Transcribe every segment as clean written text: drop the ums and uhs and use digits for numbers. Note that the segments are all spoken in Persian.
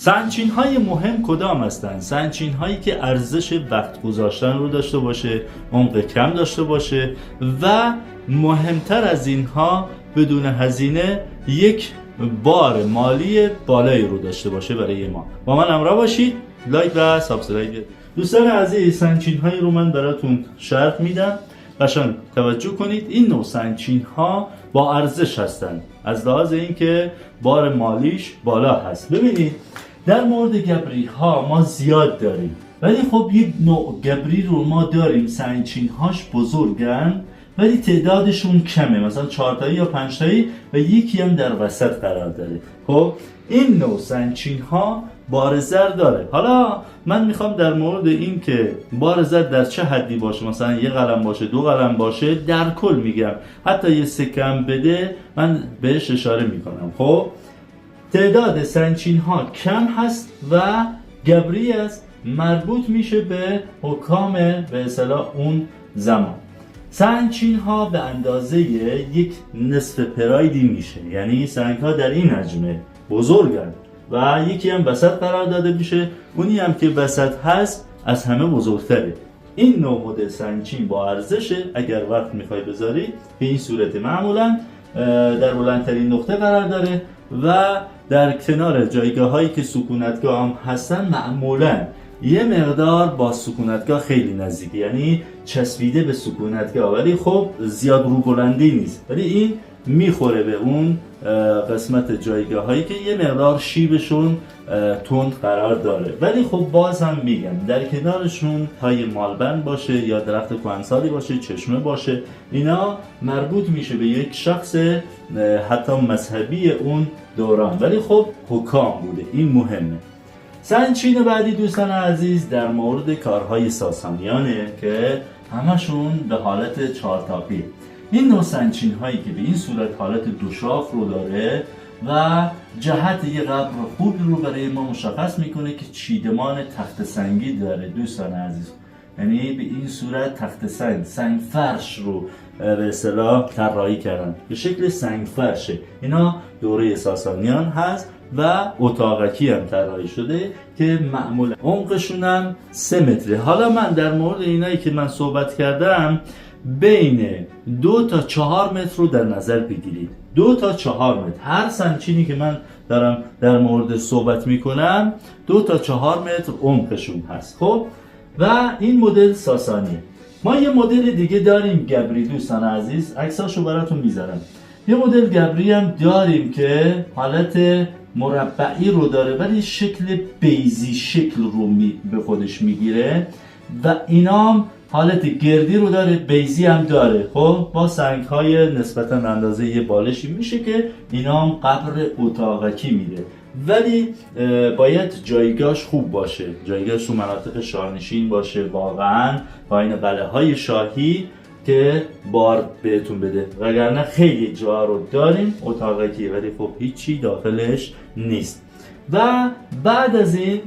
سنگچین های مهم کدام هستند؟ سنگچین هایی که ارزش وقت گذاشتن رو داشته باشه، عمق کم داشته باشه و مهمتر از اینها بدون هزینه یک بار مالی بالایی رو داشته باشه برای ما. با من همراه باشید، لایک و سابسکرایب. دوستان عزیز، سنگچین هایی رو من براتون شرح میدم. قشنگ توجه کنید، این نوع سنگچین ها با ارزش هستند از لحاظ اینکه بار مالیش بالا هست. ببینید در مورد گبری ها ما زیاد داریم، ولی خب یک نوع گبری رو ما داریم سنگچین هاش بزرگن ولی تعدادشون کمه، مثلا 4 تایی یا 5 تایی و یکی هم در وسط قرار داره. خب این نوع سنگچین ها بار زر داره. حالا من میخوام در مورد این که بار زر در چه حدی باشه، مثلا 1 قلم باشه، 2 قلم باشه، در کل میگم، حتی یه سکم بده من بهش اشاره میکنم. خب تعداد سنگچین ها کم هست و گبری است، مربوط میشه به حکام به اصطلاح اون زمان. سنگچین ها به اندازه یک نصف پرایدی میشه، یعنی سنگ ها در این حجمه بزرگن و یکی هم وسط قرار داده میشه، اونی هم که وسط هست از همه بزرگتره. این نوع مدل سنگچین با ارزشه. اگر وقت میخوای بذاری به این صورت معمولا در بلندترین نقطه قرار داره و در کنار جایگاه هایی که سکونتگاه هم هستن معمولا یه مقدار با سکونتگاه خیلی نزدیکی، یعنی چسبیده به سکونتگاه، ولی خب زیاد رو بلندی نیست، ولی این میخوره به اون قسمت جایگاه هایی که یه مقدار شیبشون تند قرار داره. ولی خب باز هم میگم در کنارشون پای مالبند باشه یا درخت کهنسالی باشه، چشمه باشه، اینا مربوط میشه به یک شخص حتی مذهبی اون دوران، ولی خب حکام بوده. این مهمه. سنگچین بعدی دوستان عزیز در مورد کارهای ساسانیانه که همشون به حالت چهارتاقی. این نوع سنگچین هایی که به این صورت حالت دوشاخ رو داره و جهت یه قبر خوبی رو برای ما مشخص میکنه که چیدمان تخت سنگی داره دوستان عزیز، یعنی به این صورت تخت سنگ فرش رو به اصطلاح طراحی کردن به شکل سنگ فرشه. اینا دوره ساسانیان هست و اتاقکی هم طراحی شده که معمولا عمقشون هم 3 متره. حالا من در مورد اینایی که من صحبت کردم بین 2 تا 4 متر رو در نظر بگیرید. 2 تا 4 متر هر سنگچینی که من دارم در مورد صحبت میکنم 2 تا 4 متر عمقشون هست. خب و این مدل ساسانیه. ما یه مدل دیگه داریم گبری دوستان عزیز، عکساشو براتون میذارم. یه مدل گبری هم داریم که حالت مربعی رو داره ولی شکل بیزی شکل رو به خودش میگیره و اینام حالت گردی رو داره، بیزی هم داره. خب با سنگ های نسبتا اندازه یه بالشی میشه که اینام قبر اتاقکی میده، ولی باید جایگاهش خوب باشه، جایگاهش تو مناطق شاهنشین باشه، واقعا با این قلعه های شاهی که بار بهتون بده، وگرنه خیلی جا رو داریم اتاقکی ولی خب هیچی داخلش نیست. و بعد از این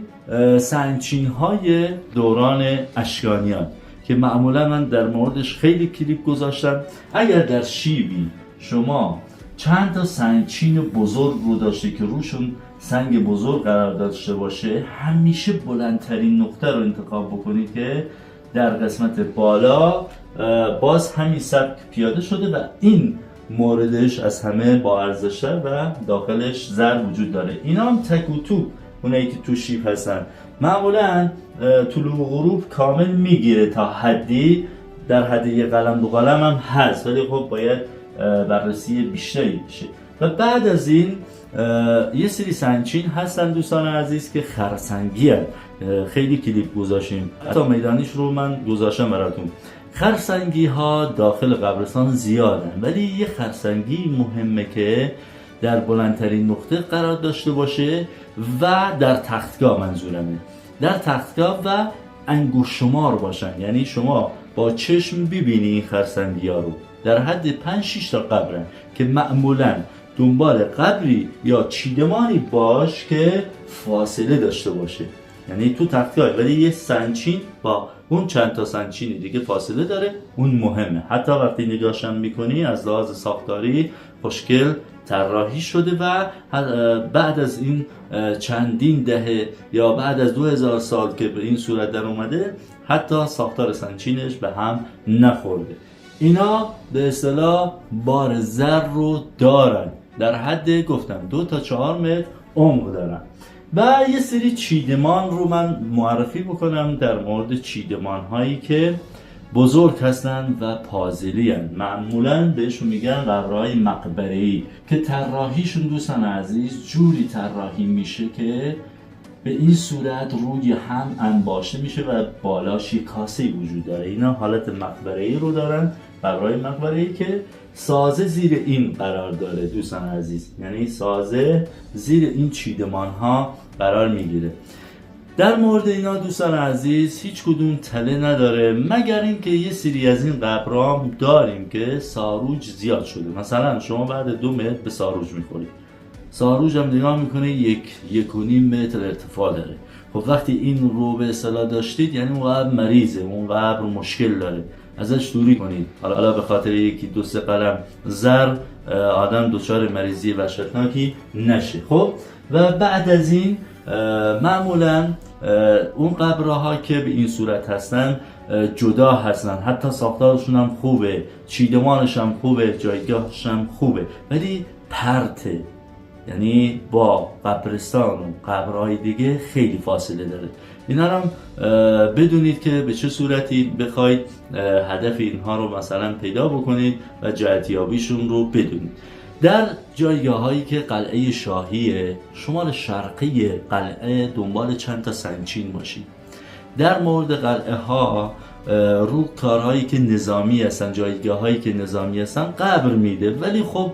سنگچین های دوران اشکانیان که معمولا من در موردش خیلی کلیپ گذاشتم. اگر در شیبی شما چند تا سنگچین بزرگ رو داشته که روشون سنگ بزرگ قرار داشته باشه، همیشه بلندترین نقطه رو انتخاب بکنید که در قسمت بالا باز همین سبک پیاده شده و این موردش از همه با ارزش‌تر و داخلش زر وجود داره. اینا هم تک و توپ، اونایی که تو شیب هستن معمولا طلوع و غروب کامل میگیره تا حدی، در حد 1 قلم 2 قلم هم هست، ولی خب باید بررسی بیشتری بشه. و بعد از این یه سری سنگچین هستن دوستان عزیز که خرسنگی هست. خیلی کلیپ گذاشتیم، حتی میدانیش رو من گذاشتم براتون. خرسنگی ها داخل قبرستان زیادن، ولی یه خرسنگی مهمه که در بلندترین نقطه قرار داشته باشه و در تختگاه، منظورمه در تختگاه و انگشت شمار باشن، یعنی شما با چشم ببینی این خرسنگی ها رو. در حد 5-6 تا قبرن که معمولا دنبال قبری یا چیدمانی باش که فاصله داشته باشه، یعنی تو تختگاه ولی یه سنگچین با اون چند تا سنگچین دیگه فاصله داره، اون مهمه. حتی وقتی نگاهشم میکنی از لحاظ ساختاری خوشگل طراحی شده و بعد از این چندین دهه یا بعد از 2000 سال که به این صورت در اومده حتی ساختار سنگچینش به هم نخورده. اینا به اصطلاح بار زر رو دارن، در حد گفتم 2 تا 4 متر عمق دارن. و یه سری چیدمان رو من معرفی بکنم در مورد چیدمان هایی که بزرگ هستن و پازلی هستن. معمولا بهشون میگن قبرهای مقبره‌ای که طراحیشون دوستان عزیز جوری طراحی میشه که به این صورت روی هم انباشته میشه و بالاش یک کاسه وجود داره. اینا حالت مقبره‌ای رو دارن، قبرهای مقبره‌ای که سازه زیر این قرار داره دوستان عزیز، یعنی سازه زیر این چیدمان ها قرار میگیره. در مورد اینا دوستان عزیز هیچ کدوم تله نداره، مگر اینکه یه سری از این قبرام داریم که ساروج زیاد شده. مثلا شما بعد 2 متر به ساروج میخورید، ساروج هم نگاه میکنه 1.5 متر ارتفاع داره. خب وقتی این رو به اصطلاح داشتید یعنی اون قبر مریضه، اون قبر مشکل داره، ازش دوری کنید. حالا به خاطر 1-2 قلم زر آدم دچار مریضی وحشتناکی نشه. خب و بعد از این معمولا اون قبرها که به این صورت هستن جدا هستن، حتی ساختارشون هم خوبه، چیدمانش هم خوبه، جایگاهش هم خوبه، ولی پرته، یعنی با قبرستان و قبرهای دیگه خیلی فاصله داره. اینا هم بدونید که به چه صورتی بخواید هدف اینها رو مثلا پیدا بکنید و جهتیابیشون رو بدونید. در جایگاه هایی که قلعه شاهیه، شمال شرقی قلعه دنبال چند تا سنگچین باشید. در مورد قلعه ها رو کارهایی که نظامی هستن، جایگاه هایی که نظامی هستن قبر میده، ولی خب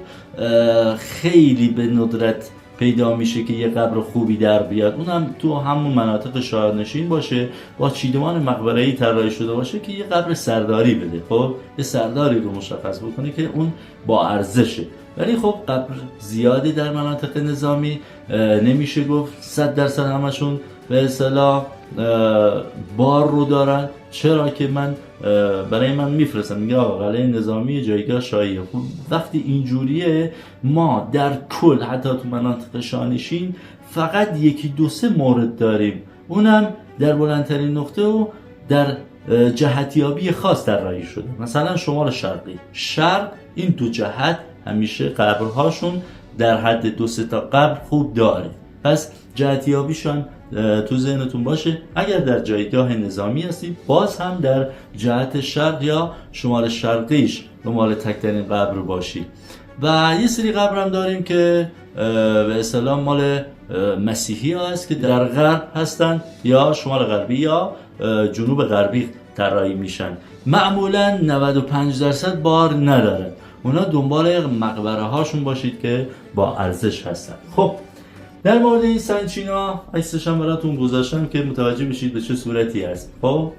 خیلی به ندرت پیدا میشه که یه قبر خوبی در بیاد، اونم تو همون مناطق شاهنشین باشه، با چیدمان مقبره‌ای طراحی شده باشه که یه قبر سرداری بده. خب یه سرداری رو مشخص بکنه که اون با ارزشه. ولی خب قبر زیادی در مناطق نظامی نمیشه گفت 100% همشون به اصطلاح بار رو دارن. چرا که من برای من میفرستم میگه آقا قلعه نظامی جایگاه شاهیه. خب وقتی اینجوریه ما در کل حتی تو مناطق شاهنشین فقط 1-2 مورد داریم، اونم در بلندترین نقطه و در جهتیابی خاص طراحی شده. مثلا شمال شرقی، شرق این 2 جهت همیشه قبرهاشون در حد 2-3 تا قبر خوب داره، پس جهتیابیشون تو ذهنتون باشه. اگر در جایگاه نظامی هستید باز هم در جهت شرق یا شمال شرقیش دنبال تک‌ترین قبر باشید. و یه سری قبر هم داریم که به اصطلاح مال مسیحی ها هست که در غرب هستن یا شمال غربی یا جنوب غربی طراحی میشن. معمولا 95% بار ندارن. اونا دنبال مقبره هاشون باشید که با ارزش هستن. خب در مورد این سنگچینا عکسش هم براتون گذاشتم که متوجه بشید به چه صورتی هست. خب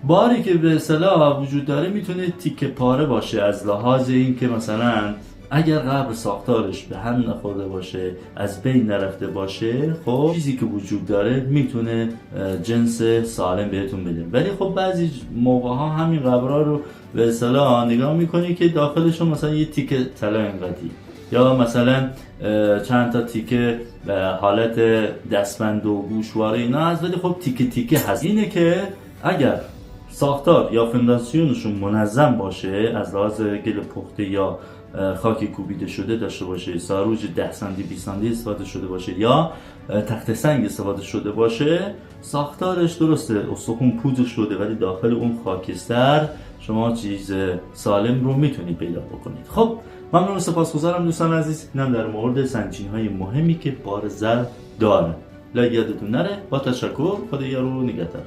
باری که به اصطلاح وجود داره میتونه تیکه پاره باشه، از لحاظ این که مثلا اگر قبر ساختارش به هم نخورده باشه، از بین نرفته باشه، خب چیزی که وجود داره میتونه جنس سالم بهتون بده. ولی خب بعضی موقع ها همین قبرها رو به اصطلاح نگاه میکنی که داخلشون مثلا یه تیکه طلا انقدی یا مثلا چند تا تیکه به حالت دستبند و گوشواره اینا هست، ولی خب تیکه تیکه هست. اینه که اگر ساختار یا فونداسیونشون منظم باشه، از لحاظ گل پخته یا خاکی کوبیده شده داشته باشه، ساروج 10 سانتی 20 سانتی استفاده شده باشه یا تخت سنگ استفاده شده باشه، ساختارش درسته استخوان پودر شده ولی داخل اون خاکستر شما چیز سالم رو میتونید پیدا بکنید. خب ممنون و سپاسگزارم دوستان عزیز. اینم در مورد سنگچین‌های مهمی که بار زر دارن. لا یادتون نره. با تشکر. خدا یارو نگهدار.